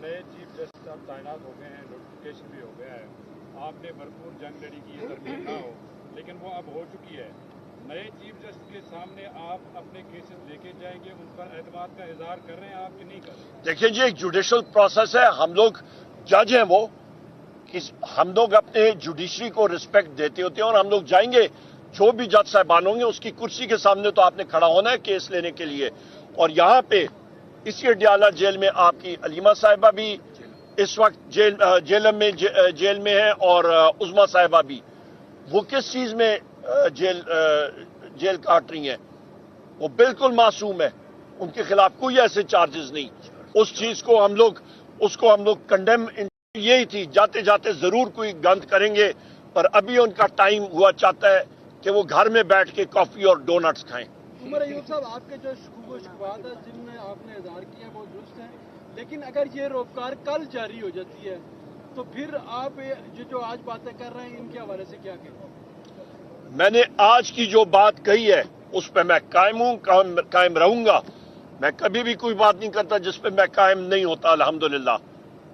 नए chief justice आप तैनात हो गए हैं, नोटिफिकेशन भी हो गया है, आपने भरपूर जंग लड़ी की ये तरमीम ना हो, लेकिन वो अब हो चुकी है। नए चीफ जस्टिस के सामने आप अपने केसेस लेके जाएंगे, उन पर एतमाद का इजहार कर रहे हैं आप कि नहीं कर रहे? देखिए जी, एक जुडिशल प्रोसेस है, हम लोग जज हैं, वो हम लोग अपने जुडिशरी को रिस्पेक्ट देते होते हैं और हम लोग जाएंगे। जो भी जज साहबान होंगे उसकी कुर्सी के सामने तो आपने खड़ा होना है केस लेने के लिए। और यहां पे इसी अडियाला जेल में आपकी अलीमा साहिबा भी इस वक्त जेल में है और उज़मा साहिबा भी। वो किस चीज में जेल काट रही हैं? वो बिल्कुल मासूम है, उनके खिलाफ कोई ऐसे चार्जेस नहीं। उस चीज को हम लोग कंडेम, यही थी, जाते जाते जरूर कोई गंद करेंगे, पर अभी उनका टाइम हुआ चाहता है कि वो घर में बैठ के कॉफी और डोनट्स खाएं। उमर अयूब साहब, आपके जो शुबहात है जिनमें आपने इजहार किया वो दुरुस्त है, लेकिन अगर ये रोजगार कल जारी हो जाती है तो फिर आप जो आज बातें कर रहे हैं इनके हवाले से क्या कहें? मैंने आज की जो बात कही है उस पर मैं कायम हूं, कायम रहूंगा। मैं कभी भी कोई बात नहीं करता जिस पर मैं कायम नहीं होता। अल्हम्दुलिल्लाह,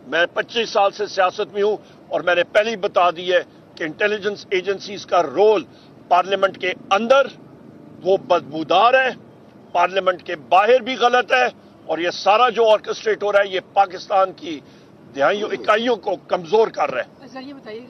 मैं 25 साल से सियासत में हूं और मैंने पहले ही बता दी है कि इंटेलिजेंस एजेंसीज का रोल पार्लियामेंट के अंदर वो बदबूदार है, पार्लियामेंट के बाहर भी गलत है, और ये सारा जो ऑर्केस्ट्रेट हो रहा है ये पाकिस्तान की दिहाइयों इकाइयों को कमजोर कर रहा है। अच्छा, ये बताइएगा